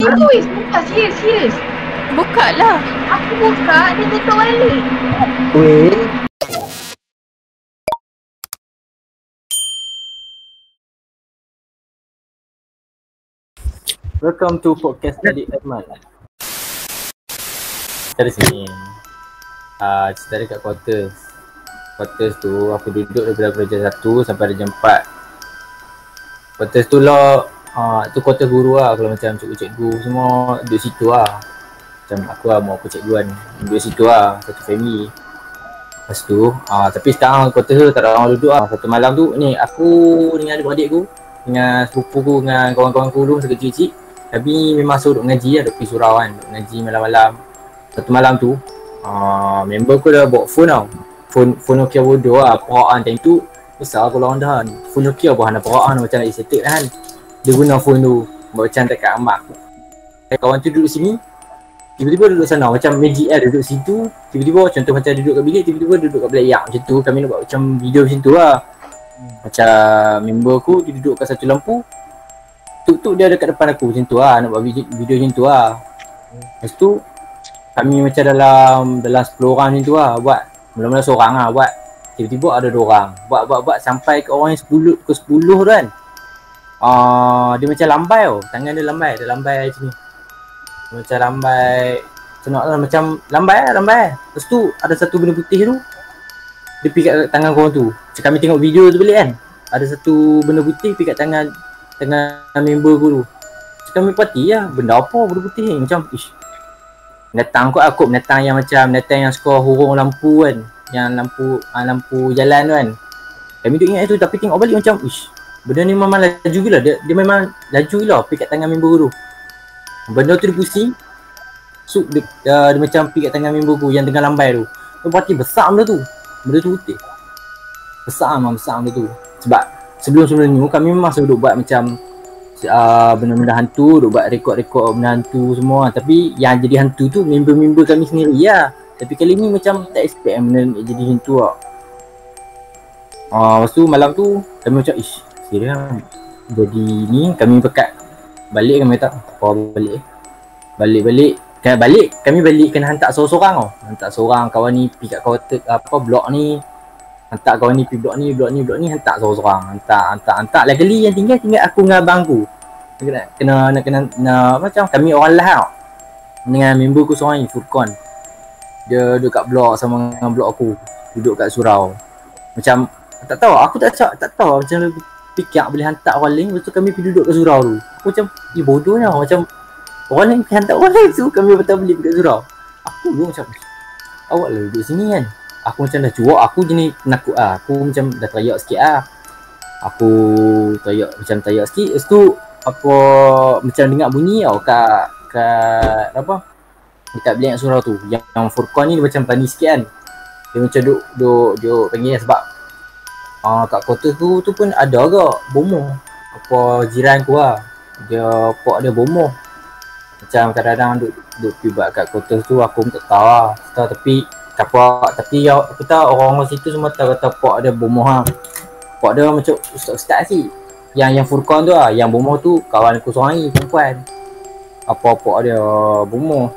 Wis, buka serius. Buka lah. Aku buka, dia tutup balik. Weh. Welcome to podcast Adik Ahmad. Dari sini. Cerita dekat quarters. Quarters tu aku duduk daripada jam 1 sampai jam 4. Quarters tu lah, tu quarters guru lah. Kalau macam cikgu-cikgu semua duduk situ lah. Macam aku lah mau aku cikgu kan, duduk situ lah, satu family. Lepas tu, tapi sekarang quarters tu tak ada orang duduk lah. Satu malam tu ni aku dengan adik-beradik aku, dengan sepupu aku, dengan kawan-kawan aku dulu masa kecil-kecil. Tapi memang suruh duduk ngaji lah, duduk pergi surau kan, duduk ngaji malam-malam. Satu malam tu, member aku dah bawa phone tau. Phone Nokia bodoh lah, peraan time tu besar aku lawan dah kan. Phone Nokia pun ada peraan macam nak isi kan. Dia guna phone tu, macam dekat amak. Kawan tu duduk sini, tiba-tiba duduk sana, macam magic lah duduk situ. Tiba-tiba contoh macam duduk kat bilik, tiba-tiba duduk kat belah yak macam tu. Kami nak buat macam video macam tu lah. Macam member aku, dia duduk kat satu lampu, tuk-tuk dia dekat depan aku macam tu lah, nak buat video macam tu lah. Lepas tu kami macam dalam 10 orang macam tu lah buat. Mula-mula seorang lah buat, tiba-tiba ada 2 orang buat sampai ke orang yang 10 tu kan. Dia macam lambai tau, tangan dia lambai macam ni. Macam lambai, senok lah, macam lambai. Lepas tu ada satu benda putih tu, dia pergi kat tangan korang tu. Macam kami tengok video tu balik kan, ada satu benda putih pergi kat tangan member aku tu. Macam kami parti lah, benda apa benda putih ni, macam ish. Binatang kot aku, binatang yang suka hurung lampu kan, yang lampu jalan tu kan. Kami duk ingat tu, tapi tengok balik macam ish, benda ni memang laju gila, dia memang laju gila pergi kat tangan member tu. Benda tu dia pusing, dia macam pergi kat tangan member aku yang tengah lambai tu. Dia parti besar benda tu putih. Besar benda tu. Sebab sebelum ni kami memang selalu duk buat macam benda-benda hantu, duk buat rekod-rekod benda hantu semua. Tapi yang jadi hantu tu member-member kami sendiri lah. Tapi kali ni macam tak expect benda ni jadi hantu lah. Lepas tu malam tu kami macam ish, serius jadi ni. Kami pekat balik, kami tak apa balik kami balik kena hantar seorang-seorang tau. Hantar seorang, kawan ni pergi kat kawasan blok ni, hantar kawan ni pergi blok ni, hantar seorang-seorang, hantar lagi kali yang tinggal aku dengan abang aku. Kena macam kami orang lah tau. Dengan member aku seorang ni, Furqan. Dia duduk kat blok sama dengan blok aku, duduk kat surau. Macam tak tahu, aku tak tahu macam fikir boleh hantar orang lain. Lepas tu kami pergi duduk kat surau tu. Aku macam, bodohnya macam orang lain pergi hantar orang lain tu, kami betul beli pergi kat surau. Aku pun macam, awak lah duduk sini kan. Aku macam dah cuak, aku jenis penakut lah. Aku macam dah teriak sikit lah. Aku teriak sikit. Lepas tu apa, macam dengar bunyi tau kat apa, dekat bilik surau tu. Yang Furqan ni dia macam panik sikit kan. Dia macam duk panggil sebab kat kota tu pun ada agak bomoh. Apa jiran aku lah, dia pok dia bomoh. Macam kadang-kadang duk pergi buat kat kota tu, aku pun tak tahu lah. Tapi aku tahu orang-orang situ semua tahu kata pok dia bomoh lah. Pok dia macam ustaz sih. Yang Furqan tu lah, yang bomoh tu kawan aku seorang ni, perempuan. Apa pok dia bomoh.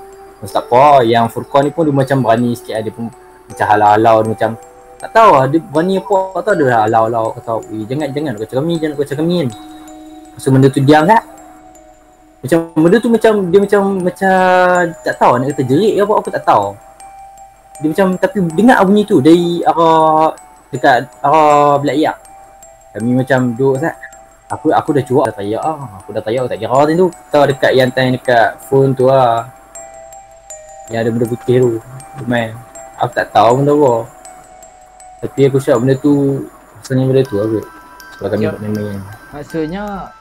Tak apa, yang Furqan ni pun dia macam berani sikit lah. Dia pun macam halau-halau, dia macam tak tahu lah, dia berani apa, tak tahu dia halau-halau. Kata jangan nak kacau kami kan. So benda tu diam tak? Macam benda tu macam dia macam tak tahu nak kata jerit ke apa, aku tak tahu. Dia macam, tapi dengar bunyi tu dari dekat Belayak. Kami macam duduk sat. Aku dah cuak, dah tayak lah. Aku tak kira tu. Tahu dekat yang time dekat phone tu lah, yang ada benda putih tu. Main. Aku tak tahu benda apa. Tapi aku syak benda tu, rasanya benda tu lah. Sebab kami buat main. Maksudnya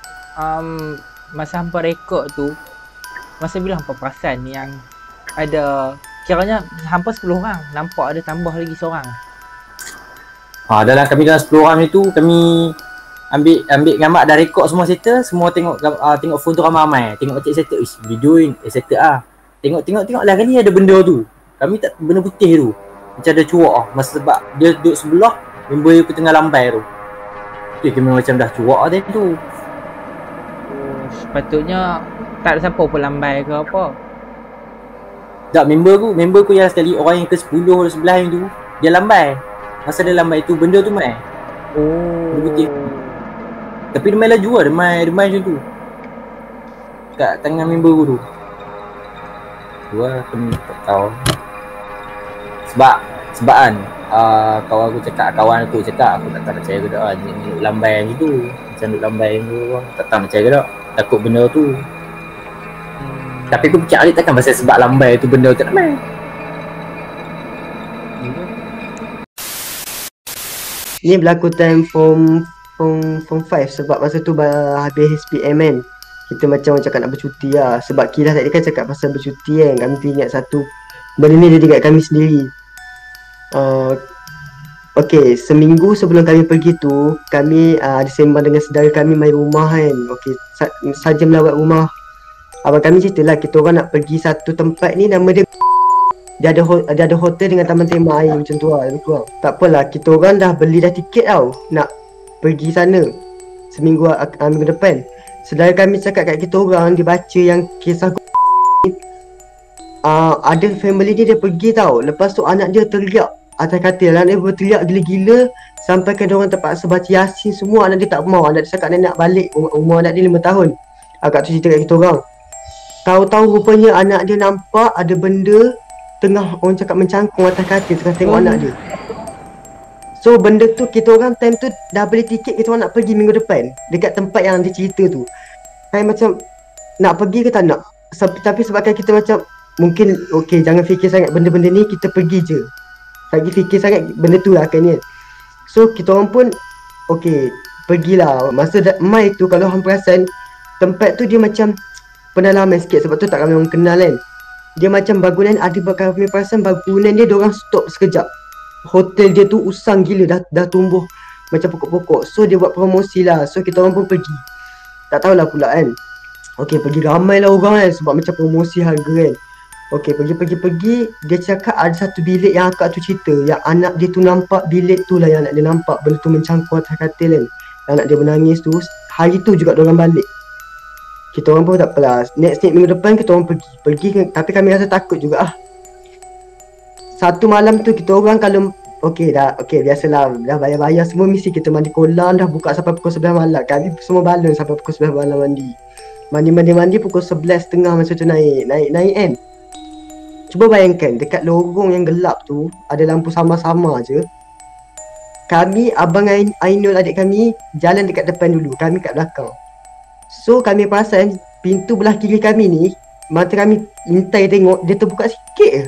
masa hampa rekod tu, masa bila hampa perasan yang ada, kiranya hampa 10 orang, nampak ada tambah lagi seorang. Dalam 10 orang itu kami ambil gambar, dah rekod semua settle, semua tengok phone tu ramai-ramai. Tengok macam settle, video ni settle lah. Tengok lah kali ada benda tu. Kami tak, benda putih tu macam ada cuak lah. Masa sebab dia duduk sebelah member aku tengah lambai tu. Kami macam dah cuak tadi tu. Sepatutnya Tak ada siapa pun lambai ke apa. Tak, member ku yang sekali orang yang ke-10 11 yang tu, dia lambai. Masa dia lambai tu benda tu mai. Oh. Putih. Tapi dia main laju lah, dia main macam tu. Kat tangan member ku tu. Tu lah aku ni tak tahu. Sebab kan kawan aku cakap aku tak percaya ke tak ni lambai macam tu. Macam duk lambai tu orang tak percaya ke tak. Takut benda tu. Tapi aku fikir alik takkan pasal sebab lambai tu benda tu tak main. Ni berlaku time form 5 sebab masa tu habis SPM kan. Kita macam cakap nak bercuti lah. Sebab Kilah tadi kan cakap pasal bercuti kan. Kami teringat satu benda ni jadi kat kami sendiri. Okay, seminggu sebelum kami pergi tu, kami disembang dengan saudara kami main rumah kan. Okay, saja melawat rumah abang kami ceritalah kita orang nak pergi satu tempat ni, nama dia ada hotel dengan taman tema air macam tu lah, lebih kurang. Tak apalah, kita orang dah beli dah tiket tau nak pergi sana minggu depan. Saudara kami cakap kat kita orang, dia baca yang kisah ada family dia pergi tau. Lepas tu anak dia teriak atas katil, anak dia berteriak gila-gila sampai kan orang terpaksa baca Yasin semua. Anak dia tak mau, anak dia cakap dia nak balik, umur anak dia 5 tahun. Agak tu cerita kat kita orang. Tahu-tahu rupanya anak dia nampak ada benda tengah orang cakap mencangkung atas katil, tengah tengok anak dia. So benda tu kita orang time tu dah beli tiket, kita orang nak pergi minggu depan dekat tempat yang dia cerita tu. Kayak macam nak pergi ke tak nak. Tapi sebabkan kita macam mungkin okey jangan fikir sangat benda-benda ni, kita pergi je. Lagi fikir sangat benda tu lah kan. So kita orang pun okey pergilah. Masa mai tu kalau hang perasan tempat tu dia macam pendalaman sikit sebab tu tak ramai orang kenal kan. Dia macam bangunan ada kami perasan bangunan dia diorang stop sekejap. Hotel dia tu usang gila, dah tumbuh macam pokok-pokok. So dia buat promosi lah. So kita orang pun pergi. Tak tahulah pula kan. Okey pergi ramai lah orang kan sebab macam promosi harga kan. Okey pergi. Dia cakap ada satu bilik yang akak tu cerita, yang anak dia tu nampak bilik tu lah yang anak dia nampak benda tu mencangkuk atas katil kan. Anak dia menangis tu. Hari tu juga diorang balik. Kita orang pun tak apalah. Next minggu depan kita orang pergi tapi kami rasa takut juga Satu malam tu kita orang kalau okey biasalah dah bayar semua, mesti kita mandi kolam dah buka sampai pukul 11 malam. Kami semua balon sampai pukul 11 malam mandi pukul 11.30 masa tu naik kan. Cuba bayangkan dekat lorong yang gelap tu ada lampu sama-sama je. Kami abang Ainul adik kami jalan dekat depan dulu, kami kat belakang. So kami perasan pintu belah kiri kami ni, mata kami intai tengok dia terbuka sikit je.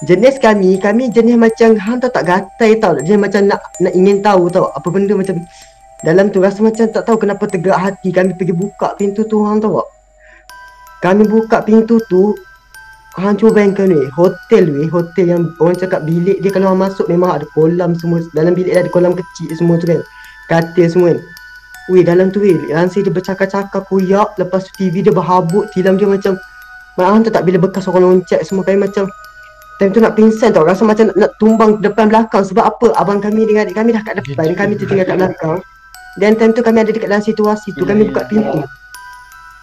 Jenis kami jenis macam hang tahu tak gatai tau. Dia macam nak ingin tahu tau apa benda macam dalam tu, rasa macam tak tahu kenapa tergerak hati. Kami pergi buka pintu tu, hang tahu tak. Kami buka pintu tu, hang cuba bayangkan hotel yang orang cakap bilik dia kalau hang masuk memang ada kolam semua. Dalam bilik dia ada kolam kecil semua tu kan, katil semua kan. Dalam tu langsir dia bercakap-cakap koyak. Lepas tu TV dia berhabuk, tilam dia macam hang tahu tak bila bekas orang loncat semua. Kami macam time tu nak pingsan tau, rasa macam nak tumbang depan belakang. Sebab apa, abang kami dengan adik kami dah kat depan, kami tertinggal kat belakang. Dan time tu kami ada dekat dalam situasi tu, kami buka pintu.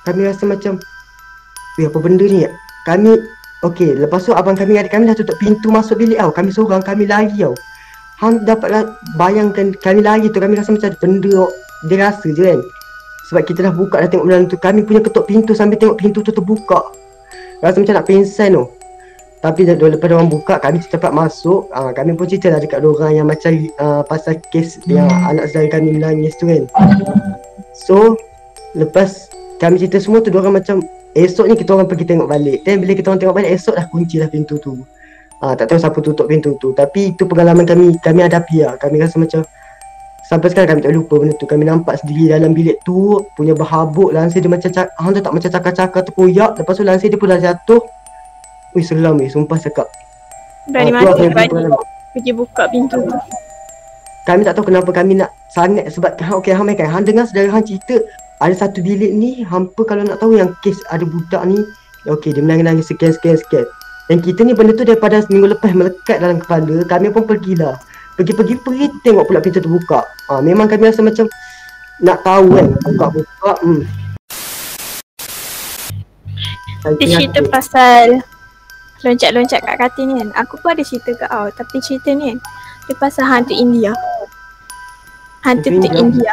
Kami rasa macam apa benda ni. Kami okey, lepas tu abang kami dengan adik kami dah tutup pintu masuk bilik tau. Kami seorang, kami lari tau. Hang dapatlah bayangkan kami lari tu, kami rasa macam benda dia rasa je kan. Sebab kita dah buka, dah tengok dalam tu. Kami punya ketuk pintu sambil tengok pintu tu terbuka. Rasa macam nak pingsan tu. Tapi lepas orang buka, kami cepat masuk. Kami pun cerita lah dekat diorang yang macam pasal kes yang anak saudara kami menangis tu kan. So lepas kami cerita semua tu, diorang macam esoknya kita orang pergi tengok balik. Dan bila kita orang tengok balik, esok dah kunci lah pintu tu. Tak tahu siapa tutup pintu tu. Tapi itu pengalaman kami hadapi lah. Kami rasa macam sampai sekarang kami tak lupa benda tu. Kami nampak sendiri dalam bilik tu punya berhabuk. Langsir dia macam hang tu tak macam cakar-cakar tu koyak. Lepas tu langsir dia pun dah jatuh. Seram sumpah cakap. Dari mana pergi buka pintu tu? Kami tak tahu kenapa kami nak sangat. Sebab okey hang kan, hang dengar saudara hang cerita ada satu bilik ni, hampa kalau nak tahu yang kes ada budak ni, okey dia menangis sekian. Dan kita ni benda tu daripada minggu lepas melekat dalam kepala. Kami pun pergilah. Pergi tengok pula pintu tu buka. Memang kami rasa macam nak tahu kan, buka. Dia cerita pasal loncat-loncat kat katil ni kan. Aku pun ada cerita kat kau, tapi cerita ni kan dia pasal hantu India. Hantu tu India.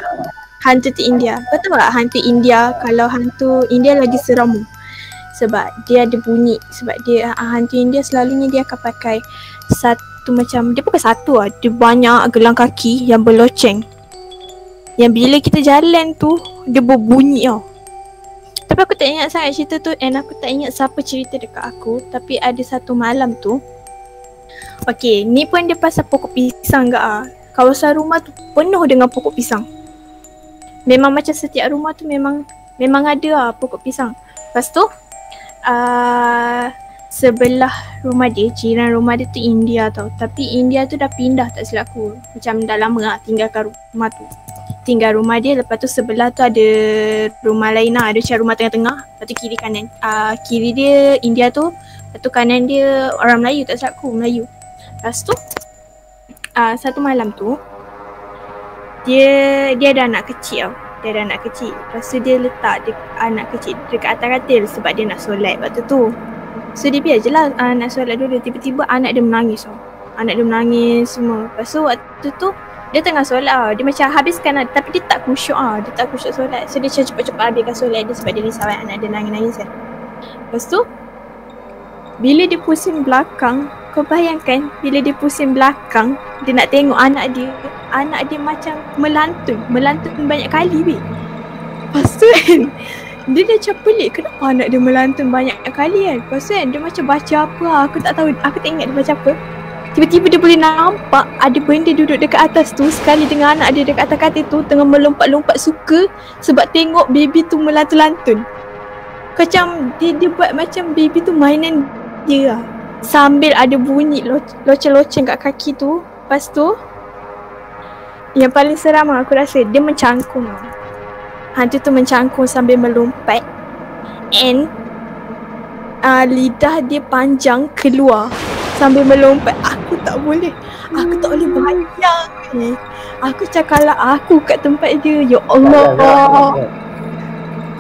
Hantu tu India. Kau tahu tak hantu India, kalau hantu India lagi seram sebab dia ada bunyi. Sebab dia hantu India selalunya dia akan pakai satu macam, dia bukan satu lah, dia banyak gelang kaki yang berloceng. Yang bila kita jalan tu dia berbunyi tau. Tapi aku tak ingat sangat cerita tu, and aku tak ingat siapa cerita dekat aku. Tapi ada satu malam tu, okay, ni pun dia pasal pokok pisang ke kawasan rumah tu penuh dengan pokok pisang. Memang macam setiap rumah tu memang ada pokok pisang. Lepas tu sebelah rumah dia, jiran rumah dia tu India tau. Tapi India tu dah pindah tak silap aku. Macam dah lama tinggalkan rumah tu. Tinggal rumah dia, lepas tu sebelah tu ada rumah lain ada macam rumah tengah-tengah. Lepas tu kiri kanan. Kiri dia India tu, lepas tu kanan dia orang Melayu tak silap aku, Melayu. Lepas tu satu malam tu dia ada anak kecil tau. Dia ada anak kecil. Lepas tu dia letak anak kecil dekat atas katil sebab dia nak solat waktu tu. So dia biar je lah nak solat dulu. Tiba-tiba anak dia menangis tau. Anak dia menangis semua. Lepas tu waktu tu dia tengah solat dia macam habiskan tapi dia tak khusyuk dia tak khusyuk solat. So dia macam cepat-cepat habiskan solat dia sebab dia risau anak dia nangis-nangis kan. Lepas tu bila dia pusing belakang, kau bayangkan bila dia pusing belakang, dia nak tengok anak dia macam melantun banyak kali weh. Lepas tu kan dia macam pelik, kenapa anak dia melantun banyak kali kan. Lepas tu kan dia macam baca apa aku tak tahu, aku tak ingat dia baca apa. Tiba-tiba dia boleh nampak ada benda duduk dekat atas tu sekali dengan anak dia dekat atas katil tu tengah melompat-lompat suka sebab tengok baby tu melantun-lantun. Macam dia buat macam baby tu mainan dia lah. Sambil ada bunyi loceng-loceng kat kaki tu. Lepas tu yang paling seram aku rasa dia mencangkung. Hantu tu mencangkung sambil melompat. And lidah dia panjang keluar sambil melompat. Aku tak boleh bayang ni. Aku cakap kalau aku kat tempat dia, ya Allah.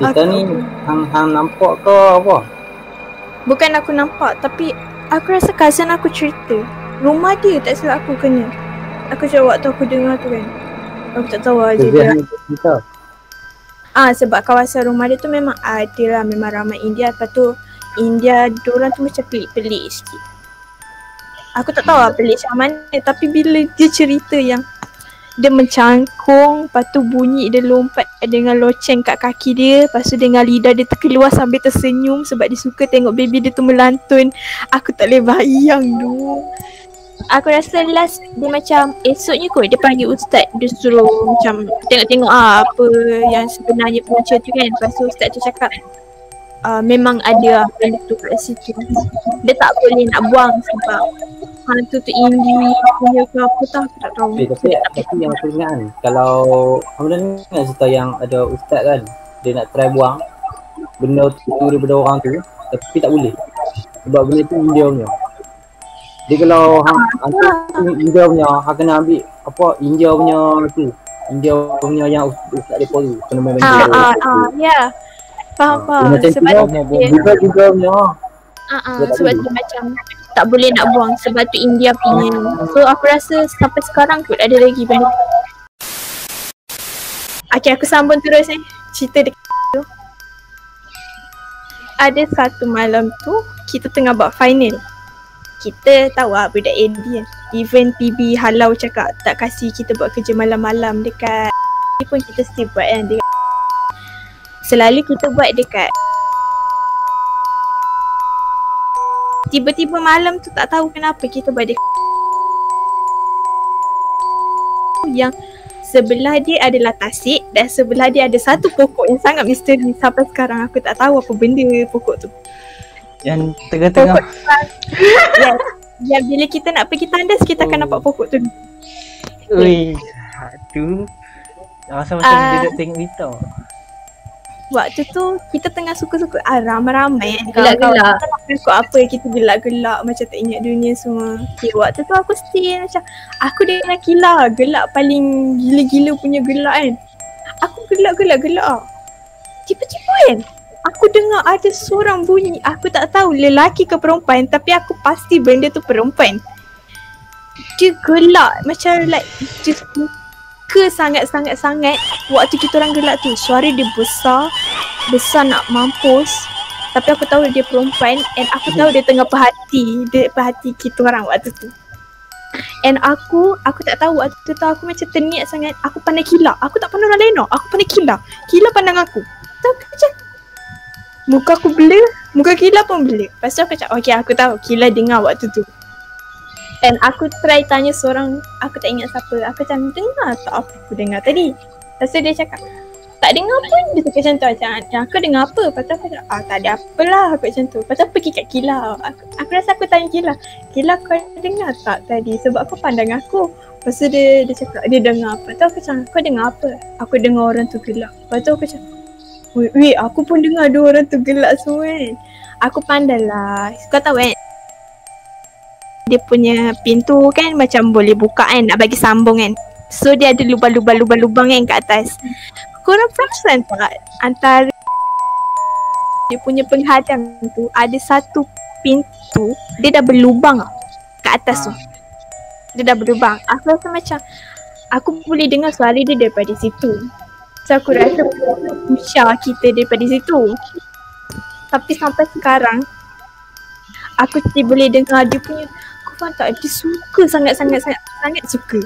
Kita ni hang nampak ke apa? Bukan aku nampak, tapi aku rasa cousin aku cerita. Rumah dia tak silap aku kena. Aku cakap waktu aku dengar tu kan, aku tak tahu aja dia. Sebab kawasan rumah dia tu memang ada lah, memang ramai India. Lepas tu India diorang tu macam pelik-pelik sikit. Aku tak tahu lah pelik macam mana, tapi bila dia cerita yang dia mencangkung, lepas tu bunyi dia lompat dengan loceng kat kaki dia, lepas tu dengan lidah dia terkeluar sambil tersenyum sebab dia suka tengok baby dia tu melantun. Aku tak boleh bayang tu. Aku rasa last dia macam esoknya kot dia panggil ustaz, dia suruh macam tengok-tengok apa yang sebenarnya punca tu kan. Lepas tu ustaz tu cakap memang ada benda tu kat situ. Dia tak boleh nak buang sebab hantu tu Indi punya ke apa tak, aku tak tahu. Tapi yang aku ingat kan, kalau Hamdan ingat cerita yang ada ustaz kan, dia nak try buang benda tu daripada orang tu tapi tak boleh sebab benda tu India punya. Dia kalau hantu India punya, hang kena ambil apa India punya tu, India punya yang ustaz dia tu kena main benda. Ya. Faham. Sebab dia juga punya. Sebab dia macam tak boleh nak buang sebab tu India punya. So aku rasa sampai sekarang kot ada lagi benda. Okay, aku sambung terus cerita dekat tu. Ada satu malam tu kita tengah buat final. Kita tahu lah budak AD kan, even PB halau cakap tak kasih kita buat kerja malam-malam dekat pun kita still buat kan. Selalu kita buat dekat. Tiba-tiba malam tu tak tahu kenapa kita buat dekat yang sebelah dia adalah tasik dan sebelah dia ada satu pokok yang sangat misteri. Sampai sekarang aku tak tahu apa benda pokok tu. Yang tengah-tengah yang bila kita nak pergi tandas kita akan nampak pokok tu. Ui, tu rasa macam duduk tengok kita. Waktu tu kita tengah suka-suka ramai-ramai Gelak-gelak. Kita nak ikut apa, kita gelak-gelak macam tak ingat dunia semua. Okay, waktu tu aku still macam aku dengan Kila gelak paling gila-gila punya gelak kan. Aku gelak. Tiba-tiba kan aku dengar ada seorang bunyi. Aku tak tahu lelaki ke perempuan, tapi aku pasti benda tu perempuan. Dia gelak macam like dia suka sangat-sangat waktu kita orang gelak tu. Suara dia besar nak mampus. Tapi aku tahu dia perempuan and aku tahu dia tengah perhati kita orang waktu tu. And aku tak tahu waktu tu aku macam terniat sangat. Aku pandai kilat. Aku tak pandai orang lain tau. Aku pandai kilat. Kilat pandang aku. Tahu macam muka aku blur, muka Kila pun blur. Lepas tu aku cakap, okay aku tahu Kila dengar waktu tu. And aku try tanya seorang, aku tak ingat siapa. Aku macam, dengar tak apa aku dengar tadi? Lepas tu dia cakap, tak dengar pun. Dia cakap macam tu macam, aku dengar apa? Lepas tu aku cakap, tak ada apalah aku macam tu. Lepas tu aku pergi kat Kila. Aku rasa aku tanya Kila, Kila kau dengar tak tadi? Sebab kau pandang aku. Lepas tu dia cakap, dia dengar apa? Lepas tu aku cakap, kau dengar apa? Aku dengar orang tu gelak. Lepas tu aku cakap, weh, aku pun dengar dua orang tu gelak semua kan. Aku pandai lah. Kau tahu kan, dia punya pintu kan macam boleh buka kan, nak bagi sambung kan. So dia ada lubang-lubang kan kat atas. Korang perasan tak antara dia punya penghadang tu ada satu pintu, dia dah berlubang kat atas tu. Dia dah berlubang. Aku rasa macam aku boleh dengar suara dia daripada situ. So aku rasa usah kita daripada situ. Tapi sampai sekarang aku boleh dengar dia punya, kau faham tak, dia suka sangat suka.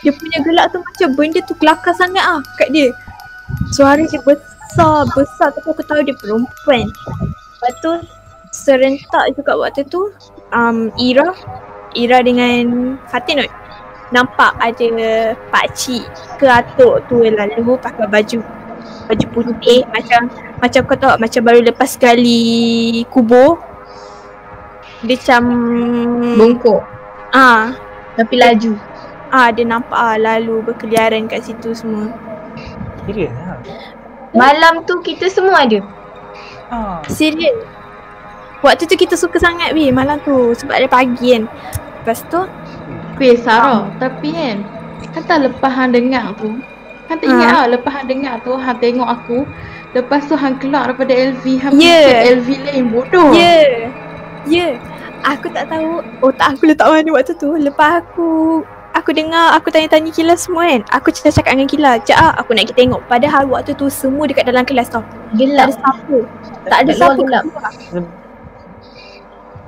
Dia punya gelak tu macam benda tu kelakar sangat kat dia. Suara dia besar tapi aku tahu dia perempuan. Lepas tu serentak juga waktu tu Ira dengan Fatin nampak ada pakcik ke atuk tu lalu pakai baju putih macam kau tahu macam baru lepas gali kubur. Dia macam bongkok. Tapi laju. Dia nampak lalu berkeliaran kat situ semua. Serius lah. Malam tu kita semua ada. Serius. Waktu tu kita suka sangat malam tu sebab ada pagi kan. Lepas tu Sarah, tapi kan lepas hang dengar tu, hang tak ingat lepas hang dengar tu, hang tengok aku, lepas tu hang keluar daripada LV, hang fikir LV lain bodoh. Ya. Aku tak tahu otak aku letak mana waktu tu. Lepas aku dengar, aku tanya-tanya Kila semua kan. Aku cakap dengan Kila, aku nak pergi tengok. Padahal waktu tu semua dekat dalam kelas tau. Gelap. Tak ada siapa gelap.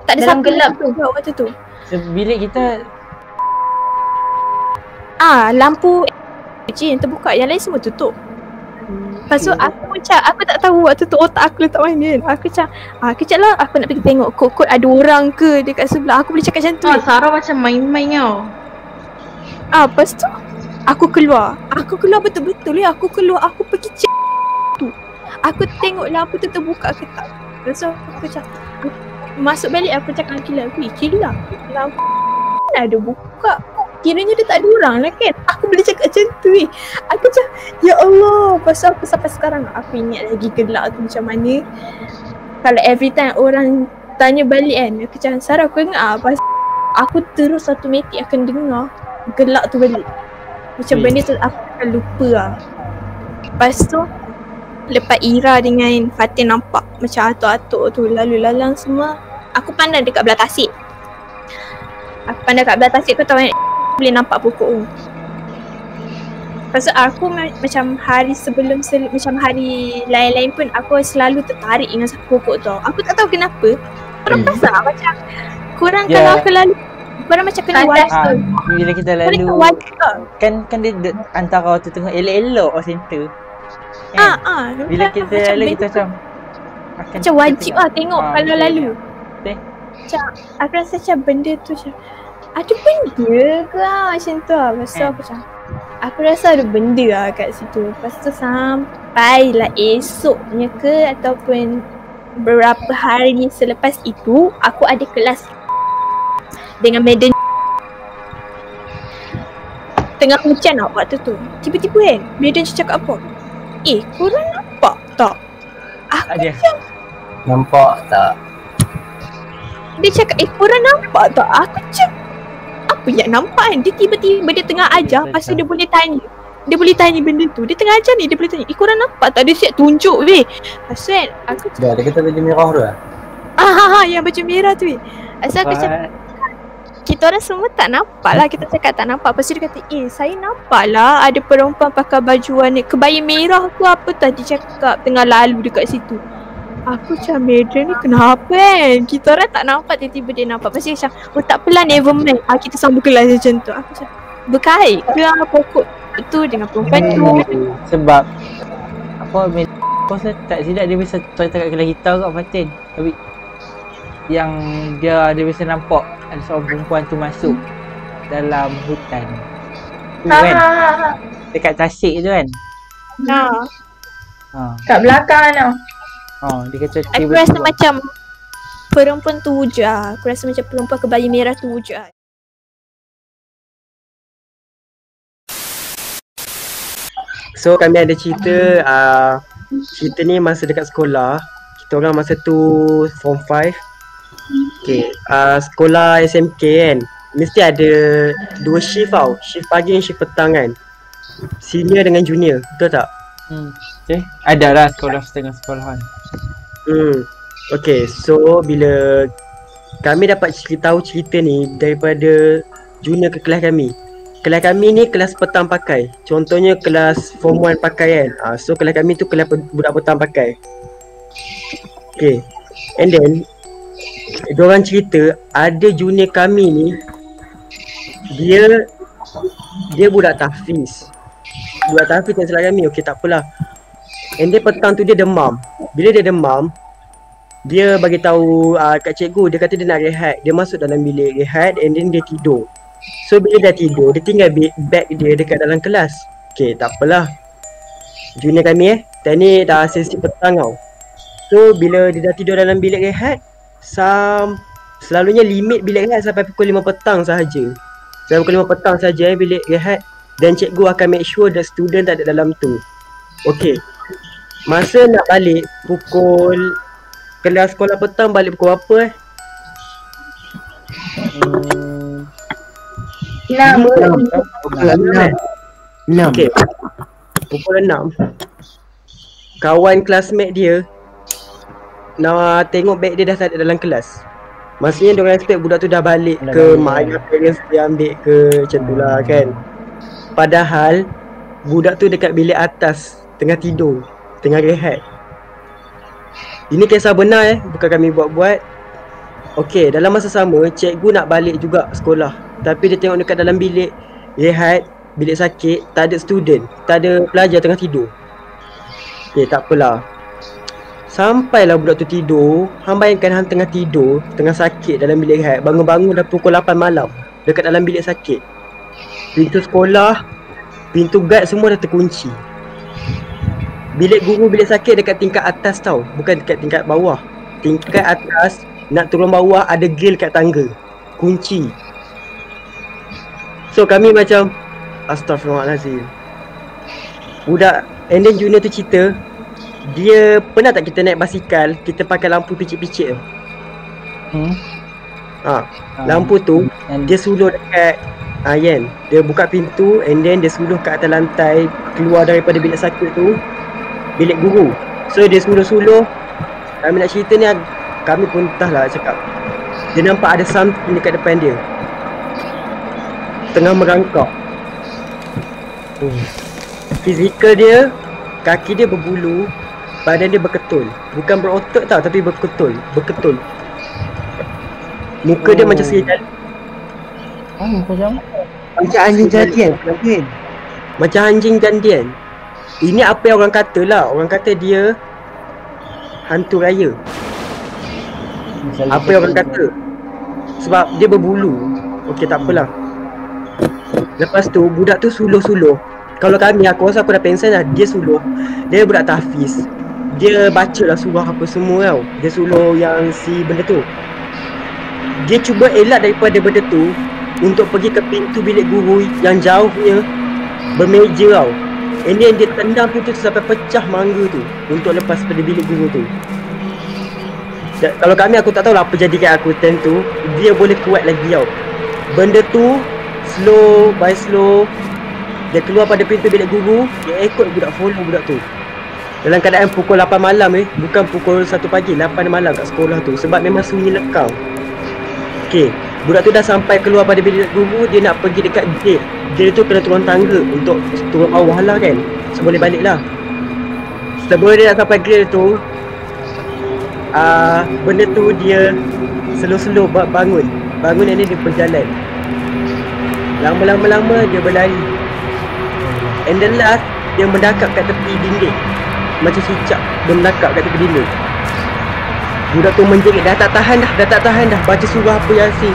Tak ada siapa gelap tu waktu tu. Bilik kita lampu yang terbuka, yang lain semua tutup. Lepas tu aku tak tahu waktu tu otak aku letak mana kan. Aku cakap lah aku nak pergi tengok kot ada orang ke dekat sebelah. Aku boleh cakap macam tu. Sarah macam main-main tau. Lepas tu aku keluar betul-betul aku keluar, aku pergi cek tu. Aku tengok lampu tu terbuka ke tak. Lepas tu aku cakap, masuk balik aku cakap dengan Kila, lampu mana ada buka. Kiranya dia tak ada orang lah kan. Aku boleh cakap macam tu Aku cakap, ya Allah. Pasal aku sampai sekarang aku ingat lagi gelak tu macam mana. Kalau every time orang tanya balik kan, aku cakap, Sarah aku ingat apa. Aku terus automatik akan dengar gelak tu balik. Macam benda tu aku akan lupa Lepas tu lepas Ira dengan Fatin nampak macam atuk-atuk tu lalu lalang semua, aku pandang dekat belah tasik. Kau tahu kan, boleh nampak pokok tu. Lepas tu aku macam hari sebelum macam hari lain-lain pun aku selalu tertarik dengan satu pokok tu. Aku tak tahu kenapa. Korang perasan macam korang kalau aku lalu, korang macam kena wajib. Bila kita lalu kan dia antara tu tengok elok-elok center. Bila kita lalu kita macam wajib tengok kalau lalu. Macam aku rasa macam benda tu macam ada benda ke macam tu Lepas tu aku rasa ada benda kat situ. Lepas tu sampailah esoknya ke ataupun beberapa hari selepas itu, aku ada kelas dengan madam. Tengah hujan waktu tu. Tiba-tiba kan madam cakap apa? Korang nampak tak? Aku macam nampak tak? Dia cakap, korang nampak tak? Aku macam apa yang nampak kan? Dia tiba-tiba dia tengah ajar, lepas tu dia boleh tanya, dia boleh tanya benda tu. Dia tengah ajar ni, dia boleh tanya, korang nampak tak? Dia siap tunjuk weh. Asal aku Dah, dia kata baju merah tu lah. yang baju merah tu weh. Asal aku cakap, kita orang semua tak nampak lah. Kita cakap tak nampak. Lepas tu dia kata, saya nampak lah ada perempuan pakai baju warna kebaya merah ke apa tadi cakap tengah lalu dekat situ. Aku macam, Medra ni kenapa kita orang tak nampak, tiba-tiba dia nampak. Lepas tu dia macam, tak apalah, never mind. Kita sambung kelas macam tu. Aku macam, berkait ke pokok tu dengan perempuan tu. Sebab apa tak silap dia bisa cerita kat kelas kita kat Fatin. Tapi yang dia bisa nampak ada seorang perempuan tu masuk dalam hutan tu kan, dekat Tasik tu kan. Kat belakang tau. Dia kata aku rasa macam perempuan tu wujud. Aku rasa macam perempuan kebaya merah tu wujud. So kami ada cerita, cerita ni masa dekat sekolah. Kita orang masa tu form 5. Okay, sekolah SMK kan, mesti ada 2 shift tau. Shift pagi dan shift petang kan. Senior dengan junior, betul tak? Okay, ada lah sekolah setengah sekolahan. Okay, so bila kami dapat tahu cerita ni daripada junior ke kelas kami. Kelas kami ni kelas petang pakai. Contohnya kelas form 1 pakai kan. So kelas kami tu kelas budak petang pakai. Okay, and then diorang cerita ada junior kami ni, dia budak tahfiz. Budak tahfiz yang salah kami. Okay, tak apalah. And then petang tu dia demam. Bila dia demam, dia bagi tahu kat cikgu, dia kata dia nak rehat. Dia masuk dalam bilik rehat and then dia tidur. So bila dah tidur, dia tinggal beg dia dekat dalam kelas. Okay, tak apalah. Junior kami time ni dah sesi petang tau. So bila dia dah tidur dalam bilik rehat, selalunya limit bilik rehat sampai pukul 5 petang sahaja. Sampai pukul 5 petang sahaja bilik rehat. Dan cikgu akan make sure that student tak ada dalam tu. Okay, masa nak balik pukul, kelas sekolah petang balik pukul apa 6. Okay, pukul 6 kawan classmate dia nak tengok beg dia dah tak ada dalam kelas. Maksudnya diorang expect budak tu dah balik ke mak ayah parents dia ambil ke macam tu lah kan. Padahal budak tu dekat bilik atas tengah tidur, tengah rehat. Ini kisah benar bukan kami buat-buat. Okay, dalam masa sama cikgu nak balik juga sekolah. Tapi dia tengok dekat dalam bilik rehat, bilik sakit, tak ada student, tak ada pelajar tengah tidur. Okay, tak apalah. Sampailah budak tu tidur. Hang bayangkan hang tengah tidur, tengah sakit dalam bilik rehat, bangun-bangun dah pukul 8 malam dekat dalam bilik sakit. Pintu sekolah, pintu guard semua dah terkunci. Bilik guru, bilik sakit dekat tingkat atas tau, bukan dekat tingkat bawah. Tingkat atas, nak turun bawah ada grill kat tangga, kunci. So kami macam astaghfirullahalazim. Budak, and then junior tu cerita, dia pernah tak kita naik basikal, kita pakai lampu picit-picit tu. Lampu tu dia suluh dekat Yen. Dia buka pintu and then dia suluh kat atas lantai, keluar daripada bilik sakit tu, bilik guru. So dia suluh-suluh. Kami nak cerita ni, kami pun entahlah cakap. Dia nampak ada something dekat depan dia, tengah merangkak. Fizikal dia, kaki dia berbulu, badan dia berketul. Bukan berotot tau, tapi berketul. Muka dia macam serigala. Macam anjing jantian. Macam anjing jantian. Ini apa yang orang kata lah. Orang kata dia hantu raya. Apa yang orang kata. Sebab dia berbulu. Okey, tak apalah. Lepas tu budak tu suluh-suluh. Kalau aku rasa aku dah pensan dah. Dia suluh. Dia budak tahfiz. Dia baca lah surah apa semua tau. Dia suluh yang si benda tu. Dia cuba elak daripada benda tu untuk pergi ke pintu bilik guru yang jauhnya bermeja tau. And then dia tendang pintu tu sampai pecah mangga tu untuk lepas pada bilik guru tu. Kalau kami, aku tak tahu lah apa jadi kat aku time tu. Dia boleh kuat lagi tau. Benda tu slow by slow Dia keluar pada pintu bilik guru, dia ikut budak, follow budak tu. Dalam keadaan pukul 8 malam bukan pukul 1 pagi, 8 malam kat sekolah tu. Sebab memang sunyi lekau. Okey, budak tu dah sampai keluar pada bilik guru, dia nak pergi dekat gate. Dia tu kena turun tangga untuk turun bawah lah kan. So boleh balik lah. Sebelum dia nak sampai gate tu, benda tu dia slow-slow bangun ni dia berjalan. Lama-lama dia berlari. And then last, dia mendakap kat tepi dinding. Macam cicak, dia mendakap kat tepi dinding. Budak tu menjerit, dah tak tahan dah. Baca surah apa Yasin,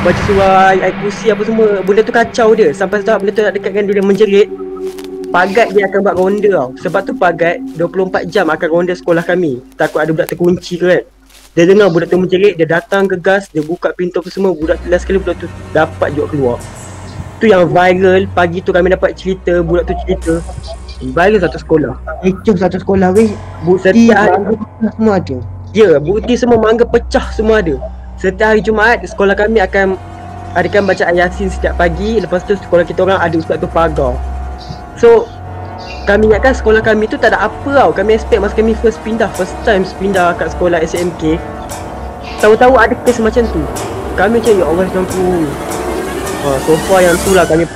baca surah ayat kursi apa semua. Benda tu kacau dia. Sampai saat benda tu nak dekat dengan dia menjerit, pagat dia akan buat ronda tau. Sebab tu pagat 24 jam akan ronda sekolah kami. Takut ada budak terkunci ke kan. Dia dengar budak tu menjerit, dia datang gegas, dia buka pintu apa semua. Budak tu last sekali budak tu dapat juga keluar. Tu yang viral. Pagi tu kami dapat cerita, budak tu cerita viral satu sekolah. Itu satu sekolah weh. Bukti semua ada. Ya, bukti semua, mangga pecah semua ada. Setiap hari Jumaat, sekolah kami akan adakan bacaan Yasin setiap pagi. Lepas tu sekolah kita orang ada ustaz tu pagar. So, kami ingatkan sekolah kami tu tak ada apa tau. Kami expect masa kami first time pindah kat sekolah SMK, tahu-tahu ada kes macam tu. Kami macam, ya Allah macam tu. So far yang tu lah kami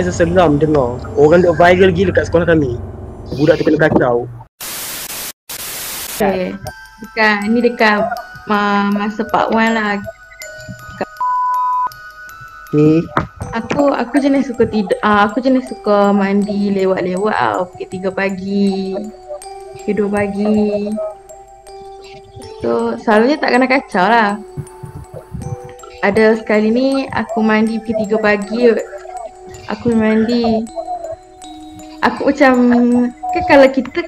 rasa seram dengar. Orang duk viral gila kat sekolah kami. Budak tu kena kacau. Okay. Dekat masa part 1 lah. Okay. Aku jenis suka tidur. Aku jenis suka mandi lewat-lewat pukul 3 pagi. Pukul 2 pagi. So selalunya tak kena kacau lah. Ada sekali ni aku mandi pukul 3 pagi. Aku mandi. Aku macam, kan kalau kita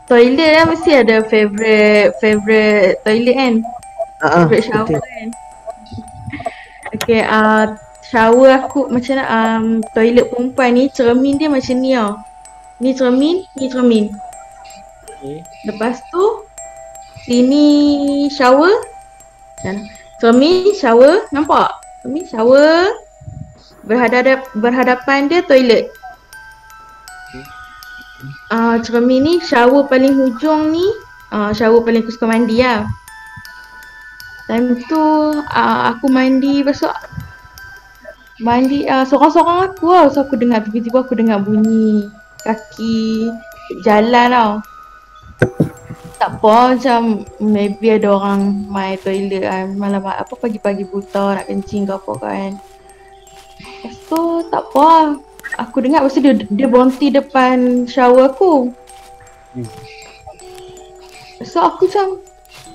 toilet kan mesti ada favorite toilet kan. Favorite shower kan. Okay, shower aku macam toilet perempuan ni, cermin dia macam ni tau. Ni cermin. Okay. Lepas tu sini shower. Cermin, shower, nampak? Cermin, shower. Berhadapan dia toilet. Cermin ni, shower paling hujung ni, shower paling aku suka mandi lah. Time tu aku mandi, besok mandi sorang-sorang aku lah. So aku dengar, tiba-tiba aku dengar bunyi kaki jalan tau. Tak apa, macam maybe ada orang main toilet kan, malam apa pagi-pagi buta nak kencing ke apa kan. Lepas tu tak apa, aku dengar lepas tu dia berhenti depan shower aku. So aku macam,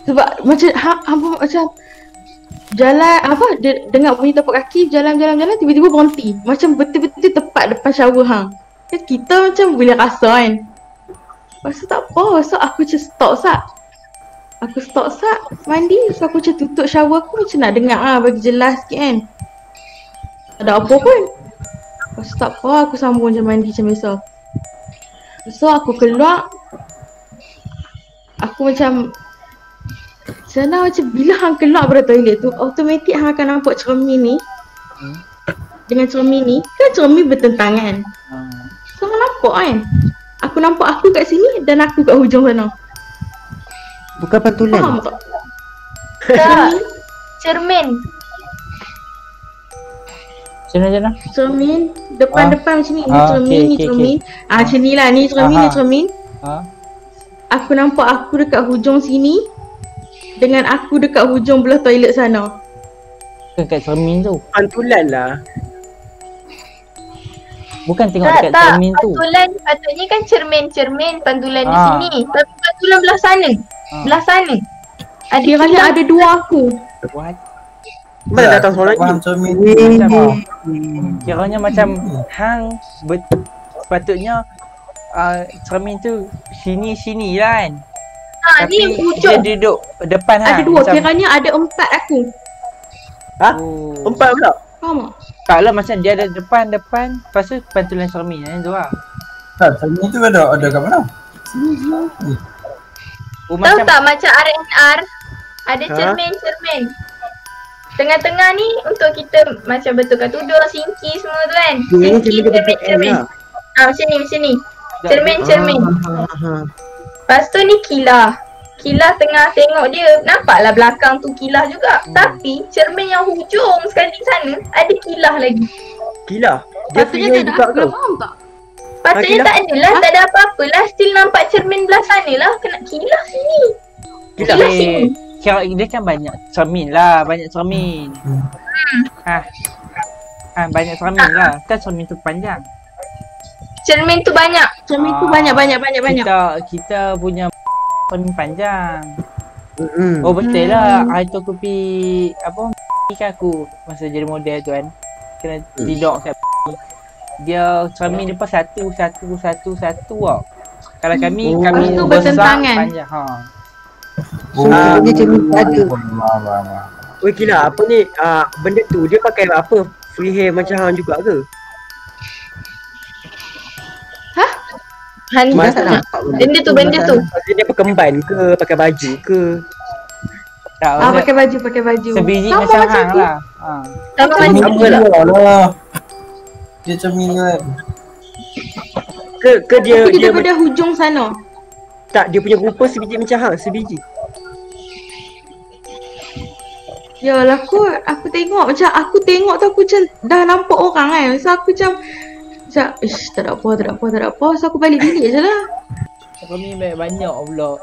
sebab macam macam jalan dia dengar bunyi tapak kaki, jalan tiba-tiba berhenti. Macam betul-betul tepat depan shower hang. Kan kita macam boleh rasa kan. Lepas tu tak apa, so aku macam stop sat mandi. So aku macam tutup shower aku, macam nak dengar bagi jelas sikit kan. Tak ada apa pun. Lepas tu tak apa, aku sambung macam mandi macam biasa. So aku keluar, aku macam senang macam bila hang keluar dari toilet tu, automatik hang akan nampak cermin ni. Dengan cermin ni, kan cermin bertentangan. So hang nampak kan. Aku nampak aku kat sini dan aku kat hujung sana. Bukan pantulan. Faham tak? Tak. Cermin. Cermin depan-depan macam ni. Ni cermin, ni cermin. Macam ni lah, ni cermin. Aku nampak aku dekat hujung sini dengan aku dekat hujung belah toilet sana. Dekat cermin tu. Pantulan lah. Bukan tengok dekat cermin tu. Pantulan patutnya kan cermin pantulan di sini. Tapi pantulan belah sana. Belah sana. Kiranya ada dua aku. Mana datang seorang lagi? cermin Kiranya macam hang sepatutnya cermin tu sini lah kan. Ni Tapi hujung. dia duduk depan hang. Ada dua, macam, kiranya ada 4 aku. Empat pula? Faham tak? tak lah, macam dia ada depan, lepas tu pantulan cermin yang tu lah. cermin tu ada kat mana? Oh, Tahu tak macam RNR ada cermin. Tengah-tengah ni untuk kita macam betulkan tudung, singki semua tu kan. Ini Singki, cermin dia cermin. lah. Macam ni. Cermin. Ha. Lepas tu ni kilah. Kilah tengah tengok dia. Nampaklah belakang tu kilah juga. Tapi cermin yang hujung sekali sana ada kilah lagi. Kilah. Dia Patutnya punya tak ada juga aku tau. faham tak? Patutnya kilah. tak adalah, tak ada apa-apa lah. Still nampak cermin belah sana lah. Kena kilah sini. Kilah sini. Dia kan banyak cermin lah, banyak cermin. Banyak cermin lah. Kan cermin tu panjang. Cermin tu banyak. Cermin tu banyak. Kita punya cermin panjang. Mm-mm. Oh betul lah. Hari tu aku pergi kan aku masa jadi model tu kan. Kena tidur kat dia cermin depan satu tau. Kalau kami Lepas tu besar bertentangan. panjang. So sebenarnya cermin tak ada. Faham. Weh Kila, apa ni benda tu dia pakai apa? Free hair macam hang juga ke? Masa tak nampak Benda tu. Maksudnya dia berkemban ke, pakai baju ke? Tak, Pakai baju. sebiji Sama macam macam hang tu. lah. Sama Cermin macam Apa lah? lah. Dia cermin kan. Ke dia Tapi dia daripada hujung sana. tak dia punya rupa sebiji macam hang, sebiji. Yalah aku tengok macam aku tengok tu aku macam dah nampak orang kan. So aku macam tak ada apa. So aku balik bilik je lah. Kami banyak pula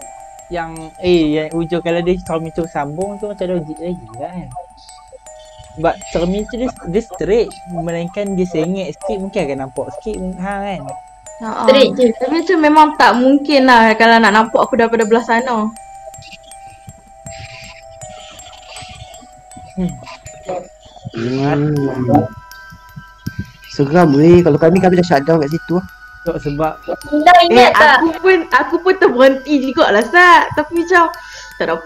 yang yang hujung kalau dia cermin tu sambung tu macam logik lagi kan. Sebab cermin tu dia straight, melainkan dia sengit sikit mungkin akan nampak sikit kan. Straight je. Tapi macam memang tak mungkin lah kalau nak nampak aku daripada belah sana. Seram weh, kalau kami dah shutdown kat situ lah. Sebab Dah ingat tak? Aku pun terberhenti juga lah Sat. Tapi macam tak ada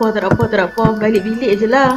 apa. Balik bilik je lah.